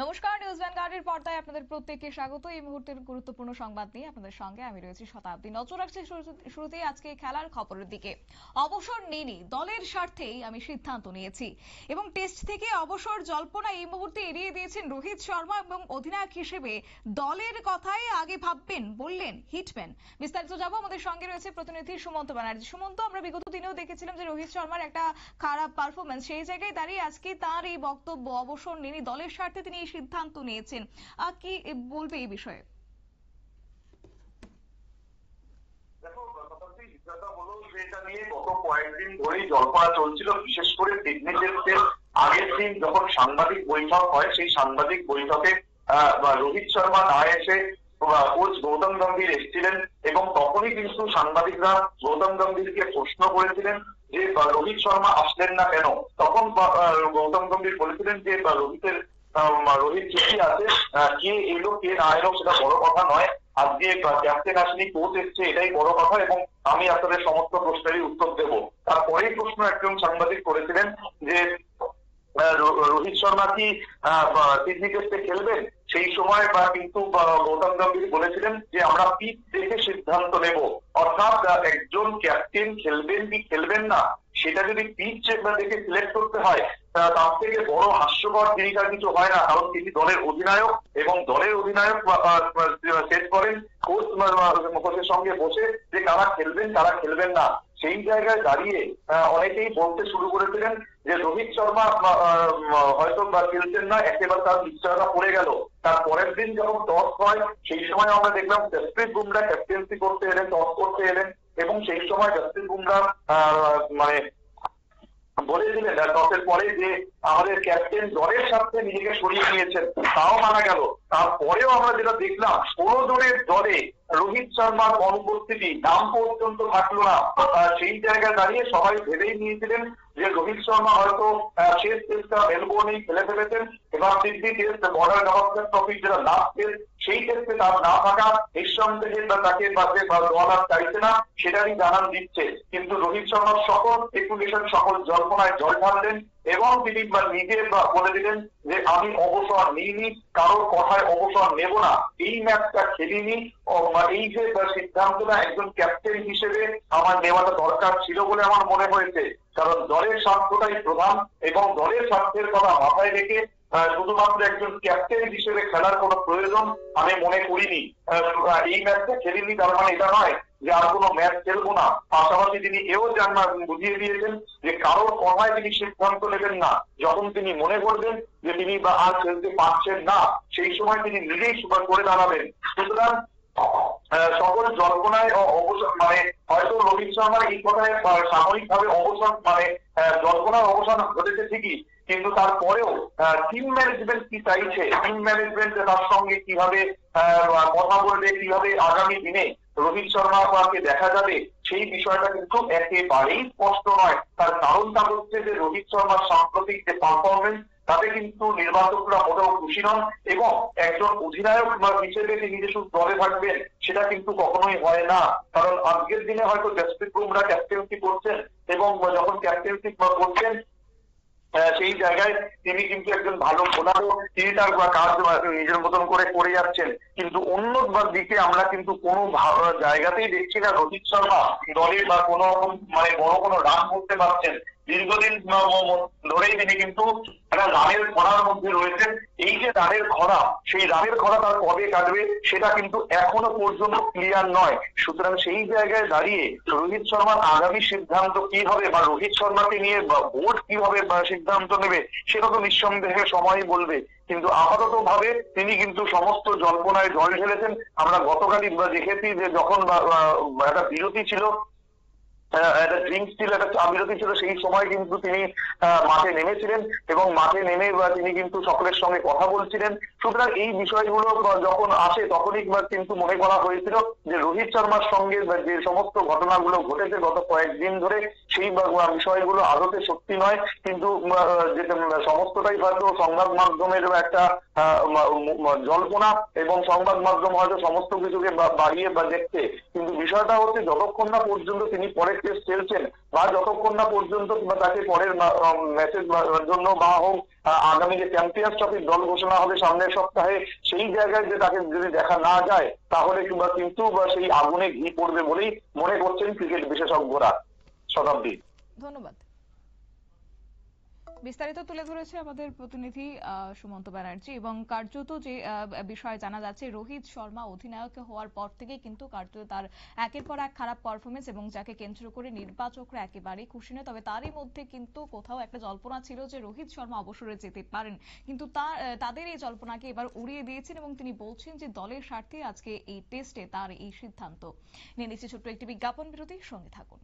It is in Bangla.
নমস্কার, নিউজ ভ্যানগার্ডের পর্দায় আপনাদের প্রত্যেককে স্বাগত। এই মুহূর্তের গুরুত্বপূর্ণ সংবাদ নিয়ে আপনাদের সঙ্গে আমি রয়েছি শতাব্দী। নজর রাখছি শুরুতেই আজকে খেলার খবরের দিকে। অবসর নিইনি, দলের স্বার্থেই আমি সিদ্ধান্ত নিয়েছি এবং টেস্ট থেকে অবসর জল্পনা এই মুহূর্তে এড়িয়ে দিয়েছেন রোহিত শর্মা এবং অধিনায়ক হিসেবে দলের কথাই আগে ভাববেন বললেন হিটম্যান। বিস্তারিত যাবো, আমাদের সঙ্গে রয়েছে প্রতিনিধি সুমন্ত ব্যানার্জি। সুমন্ত, আমরা বিগত দিনেও দেখেছিলাম যে রোহিত শর্মার একটা খারাপ পারফরমেন্স, সেই জায়গায় দাঁড়িয়ে আজকে তার এই বক্তব্য, অবসর নিইনি, দলের স্বার্থে তিনি সিদ্ধান্ত নিয়েছেন, কি বলবে এই বিষয়ে? এটা নিয়ে গত কয়েকদিন ধরেই জল্পনা চলছিল, বিশেষ করে ফিটনেসের আগের দিন যখন সাংবাদিক বৈঠক হয়, সেই সাংবাদিক বৈঠকে রোহিত শর্মা না এসে কোচ গৌতম গম্ভীর এসেছিলেন এবং তখনই কিন্তু সাংবাদিকরা গৌতম গম্ভীরকে প্রশ্ন করেছিলেন যে রোহিত শর্মা আসলেন না কেন। তখন গৌতম গম্ভীর বলেছিলেন যে রোহিত ঠিকই আছে, কে এলো কে না এলো সেটা বড় কথা নয়, আজকে ক্যাপ্টেন আসেনি, কোচ এসছে, এটাই বড় কথা এবং আমি আপনাদের সমস্ত প্রশ্নেরই উত্তর দেব। তারপরেই প্রশ্ন একজন সাংবাদিক করেছিলেন যে রোহিত শর্মা কি সিডনি টেস্টে খেলবেন। সেই সময় কিন্তু গৌতম গম্ভীর বলেছিলেন যে আমরা পিচ দেখে সিদ্ধান্ত নেব, অর্থাৎ একজন ক্যাপ্টেন খেলবেন কি খেলবেন না সেটা যদি পিচ দেখে সিলেক্ট করতে হয় তার থেকে বড় হাস্যকর জিনিস আর কিছু হয় না, কারণ তিনি দলের অধিনায়ক এবং দলের অধিনায়ক সেট করেন কোচের সঙ্গে বসে যে কারা খেলবেন কারা খেলবেন না। সেই জায়গায় দাঁড়িয়ে অনেকেই বলতে শুরু করেছিলেন যে রোহিত শর্মা হয়তো খেলছেন না, একেবারে তার নিশ্চয়তা পড়ে গেল। তার পরের দিন যখন টস হয় সেই সময় আমরা দেখলাম জসপ্রীত বুমরা ক্যাপ্টেন্সি করতে এলেন, টস করতে এলেন এবং সেই সময় জসপ্রীত বুমরা মানে বলে দিলেন টসের পরে যে আমাদের ক্যাপ্টেন দলের সাথে নিজেকে সরিয়ে নিয়েছেন, তাও মানা গেল। তারপরেও আমরা যেটা দেখলাম 16 জনের দলে রোহিত শর্মার অনুপস্থিতি নাম পর্যন্ত থাকলো না। সেই জায়গায় দাঁড়িয়ে সবাই ভেবেই নিয়েছিলেন যে রোহিত শর্মা হয়তো শেষ টেস্টটা মেলবোর্নেই খেলে ফেলেছেন এবং সিডনি টেস্ট বর্ডার গাভাস্কার ট্রফির যেটা লাস্ট টেস্ট সেই টেস্টে তার না থাকা নিঃসন্দেহে তাকে বাদে দল আর চাইছে না সেটারই জানান দিচ্ছে। কিন্তু রোহিত শর্মার সকল স্পেকুলেশন সকল জল্পনায় জল ঢাললেন এবং তিনি নিজে বলে দিলেন যে আমি অবসর নিইনি, কারোর কথায় অবসর নেব না, এই ম্যাচটা খেলিনি, এই যে সিদ্ধান্তটা একজন ক্যাপ্টেন হিসেবে আমার নেওয়াটা দরকার ছিল বলে আমার মনে হয়েছে, কারণ দলের স্বার্থটাই প্রধান এবং দলের স্বার্থের কথা মাথায় রেখে শুধুমাত্র একজন ক্যাপ্টেন হিসেবে খেলার কোনো প্রয়োজন আমি মনে করিনি। এই ম্যাচটা খেলিনি তার মানে এটা নয় যে আর কোনো ম্যাচ খেলবো না। পাশাপাশি তিনি এও বুঝিয়ে দিয়েছেন যে কারোর কথায় তিনি সিদ্ধান্ত নেবেন না, যখন তিনি মনে করবেন যে তিনি আর খেলতে পারছেন না সেই সময় তিনি নিজেই করে দাঁড়াবেন। সুতরাং সকল জল্পনায় অবসর হয়তো রোহিত শর্মার এই কথায় সাময়িকভাবে অবসান জল্পনার অবসান ঘটেছে ঠিকই, কিন্তু তারপরেও টিম ম্যানেজমেন্ট কি চাইছে, টিম ম্যানেজমেন্ট তার সঙ্গে কিভাবে কথা বলবে, কিভাবে আগামী দিনে রোহিত শর্মাকে দেখা যাবে সেই বিষয়টা কিন্তু একেবারেই স্পষ্ট নয়। তার কারণটা হচ্ছে যে রোহিত শর্মার সাম্প্রতিক যে পারফরমেন্স তাতে কিন্তু নির্বাচকরা মোটেও খুশি নন এবং একজন অধিনায়ক হিসেবে তিনি যে শুধু দলে থাকবেন সেটা কিন্তু কখনোই হয় না। কারণ আজকের দিনে হয়তো জসপ্রীত বুমরা ক্যাপ্টেন্সি করছেন এবং যখন ক্যাপ্টেন্সি করছেন সেই জায়গায় তিনি কিন্তু একজন ভালো বোলারও, তিনি তার কাজ নিজের মতন করে যাচ্ছেন, কিন্তু অন্য দিকে আমরা কিন্তু কোনো জায়গাতেই দেখছি না রোহিত শর্মা দলে বা কোনো বড় কোনো রান করতে পারছেন। দীর্ঘদিন ধরেই তিনি কিন্তু একটা রানের খরার মধ্যে রয়েছেন। এই যে রানের খরা, সেই রানের খরা তার কবে কাটবে সেটা কিন্তু এখনো পর্যন্ত ক্লিয়ার নয়। সুতরাং সেই জায়গায় দাঁড়িয়ে রোহিত শর্মার আগামী সিদ্ধান্ত কি হবে বা রোহিত শর্মাকে নিয়ে বোর্ড কিভাবে সিদ্ধান্ত নেবে সেটা তো নিঃসন্দেহে সময়ই বলবে, কিন্তু আপাতত ভাবে তিনি কিন্তু সমস্ত জল্পনায় জল ঢেলেছেন। আমরা গতকালই দেখেছি যে যখন একটা বিরতি ছিল, একটা ড্রিঙ্কস ছিল, একটা চা বিরতি ছিল, সেই সময় কিন্তু তিনি মাঠে নেমেছিলেন এবং মাঠে নেমে তিনি কিন্তু সকলের সঙ্গে কথা বলছিলেন। সুতরাং এই বিষয়গুলো যখন আসে তখনই কিন্তু মনে করা হয়েছিল যে রোহিত শর্মার সঙ্গে যে সমস্ত ঘটনাগুলো ঘটেছে গত কয়েকদিন ধরে সেই বিষয়গুলো আদতে সত্যি নয়, কিন্তু সমস্তটাই হয়তো সংবাদ মাধ্যমের একটা জল্পনা এবং সংবাদ মাধ্যম হয়তো সমস্ত কিছুকে বাড়িয়ে দেখছে। কিন্তু বিষয়টা হচ্ছে যতক্ষণ না পর্যন্ত তিনি পরে টেস্ট খেলছেন বা যতক্ষণ না পর্যন্ত তাকে পরের ম্যাচের জন্য বা হোক আগামী যে চ্যাম্পিয়ন্স ট্রফির দল ঘোষণা হবে সামনের সপ্তাহে, সেই জায়গায় যে তাকে যদি দেখা না যায় তাহলে কিন্তু সেই আগুনে ঘি পড়বে বলেই মনে করছেন ক্রিকেট বিশেষজ্ঞরা। শতাব্দী। ধন্যবাদ। বিস্তারিত তুলে ধরেছে আমাদের প্রতিনিধি সুমন্ত ব্যানার্জি, এবং কার্যত যে বিষয় জানা যাচ্ছে, রোহিত শর্মা অধিনায়ক হওয়ার পর থেকে কিন্তু কার্যত তার একের পর এক খারাপ পারফরমেন্স, এবং যাকে কেন্দ্র করে নির্বাচকরা একেবারেই খুশি নয়। তবে তারই মধ্যে কিন্তু কোথাও একটা জল্পনা ছিল যে রোহিত শর্মা অবসরে যেতে পারেন, কিন্তু তাদের এই জল্পনাকে এবার উড়িয়ে দিয়েছেন এবং তিনি বলছেন যে দলের স্বার্থে আজকে এই টেস্টে তার এই সিদ্ধান্ত নিয়ে নিচ্ছে। ছোট্ট একটি বিজ্ঞাপন বিরতি, সঙ্গে থাকুন।